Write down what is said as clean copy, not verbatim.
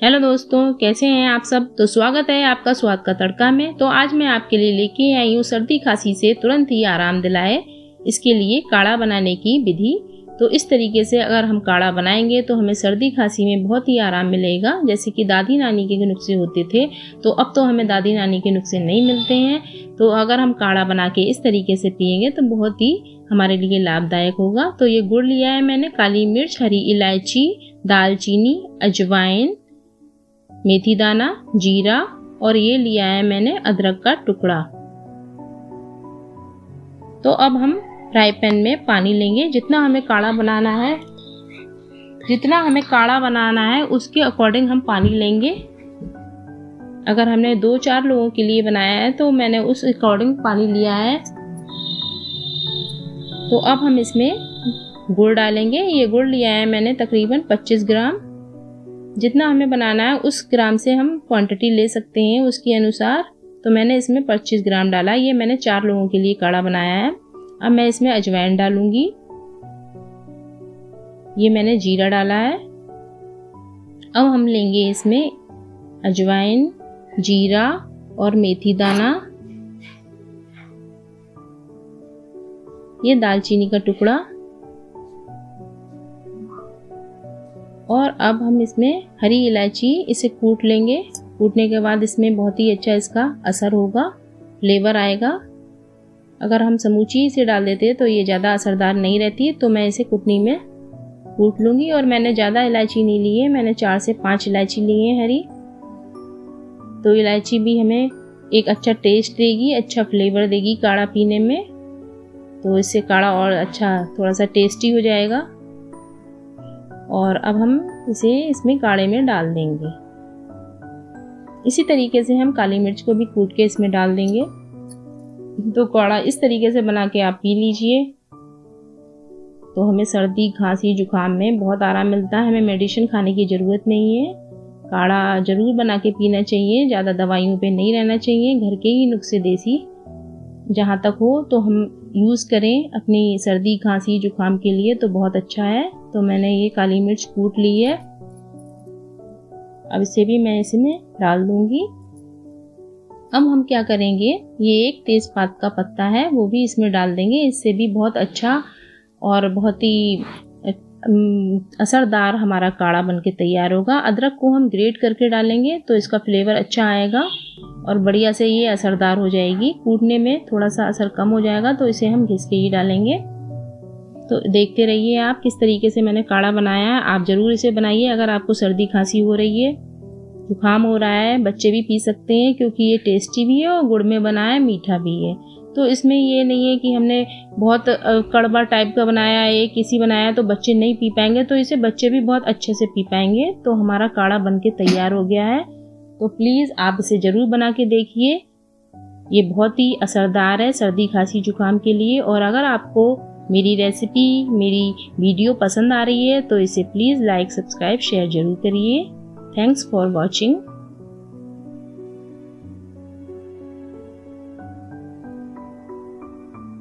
Hello दोस्तों, कैसे हैं आप सब। तो स्वागत है आपका स्वाद का तड़का में। तो आज मैं आपके लिए लेके आई हूँ सर्दी खांसी से तुरंत ही आराम दिलाए इसके लिए काढ़ा बनाने की विधि। तो इस तरीके से अगर हम काढ़ा बनाएंगे तो हमें सर्दी खांसी में बहुत ही आराम मिलेगा। जैसे कि दादी नानी के नुस्खे होते थे तो अब तो हमें दादी नानी के नुस्खे नहीं मिलते हैं। तो अगर हम काढ़ा बना के इस तरीके से पियेंगे तो बहुत ही हमारे लिए लाभदायक होगा। तो ये गुड़ लिया है मैंने, काली मिर्च, हरी इलायची, दालचीनी, अजवाइन, मेथी दाना, जीरा और ये लिया है मैंने अदरक का टुकड़ा। तो अब हम फ्राई पैन में पानी लेंगे। जितना हमें काढ़ा बनाना है उसके अकॉर्डिंग हम पानी लेंगे। अगर हमने 2-4 लोगों के लिए बनाया है तो मैंने उस अकॉर्डिंग पानी लिया है। तो अब हम इसमें गुड़ डालेंगे। ये गुड़ लिया है मैंने तकरीबन 25 ग्राम। जितना हमें बनाना है उस ग्राम से हम क्वांटिटी ले सकते हैं उसके अनुसार। तो मैंने इसमें 25 ग्राम डाला। ये मैंने 4 लोगों के लिए काढ़ा बनाया है। अब मैं इसमें अजवाइन डालूंगी। ये मैंने जीरा डाला है। अब हम लेंगे इसमें अजवाइन, जीरा और मेथी दाना, ये दालचीनी का टुकड़ा, और अब हम इसमें हरी इलायची, इसे कूट लेंगे। कूटने के बाद इसमें बहुत ही अच्छा इसका असर होगा, फ्लेवर आएगा। अगर हम समूची इसे डाल देते हैं तो ये ज़्यादा असरदार नहीं रहती है। तो मैं इसे कुटनी में कूट लूँगी। और मैंने ज़्यादा इलायची नहीं ली है, मैंने 4 से 5 इलायची ली है हरी। तो इलायची भी हमें एक अच्छा टेस्ट देगी, अच्छा फ्लेवर देगी काढ़ा पीने में। तो इससे काढ़ा और अच्छा थोड़ा सा टेस्टी हो जाएगा। और अब हम इसे इसमें काढ़े में डाल देंगे। इसी तरीके से हम काली मिर्च को भी कूट के इसमें डाल देंगे। तो काढ़ा इस तरीके से बना के आप पी लीजिए तो हमें सर्दी, खांसी, जुकाम में बहुत आराम मिलता है। हमें मेडिसिन खाने की ज़रूरत नहीं है। काढ़ा ज़रूर बना के पीना चाहिए, ज़्यादा दवाइयों पे नहीं रहना चाहिए। घर के ही नुस्खे देसी जहाँ तक हो तो हम यूज़ करें अपनी सर्दी, खांसी, जुकाम के लिए, तो बहुत अच्छा है। तो मैंने ये काली मिर्च कूट ली है। अब इसे भी मैं इसमें डाल दूंगी। अब हम क्या करेंगे, ये एक तेज़पात का पत्ता है वो भी इसमें डाल देंगे। इससे भी बहुत अच्छा और बहुत ही असरदार हमारा काढ़ा बनके तैयार होगा। अदरक को हम ग्रेट करके डालेंगे तो इसका फ्लेवर अच्छा आएगा और बढ़िया से ये असरदार हो जाएगी। कूटने में थोड़ा सा असर कम हो जाएगा तो इसे हम घिस के ही डालेंगे। तो देखते रहिए आप किस तरीके से मैंने काढ़ा बनाया है। आप ज़रूर इसे बनाइए। अगर आपको सर्दी, खांसी हो रही है, जुकाम हो रहा है, बच्चे भी पी सकते हैं क्योंकि ये टेस्टी भी है और गुड़ में बना है, मीठा भी है। तो इसमें ये नहीं है कि हमने बहुत कड़वा टाइप का बनाया है, किसी बनाया तो बच्चे नहीं पी पाएंगे। तो इसे बच्चे भी बहुत अच्छे से पी पाएंगे। तो हमारा काढ़ा बनके तैयार हो गया है। तो प्लीज़ आप इसे ज़रूर बना के देखिए। ये बहुत ही असरदार है सर्दी, खांसी, जुकाम के लिए। और अगर आपको मेरी रेसिपी, मेरी वीडियो पसंद आ रही है तो इसे प्लीज़ लाइक, सब्सक्राइब, शेयर ज़रूर करिए। Thanks for watching.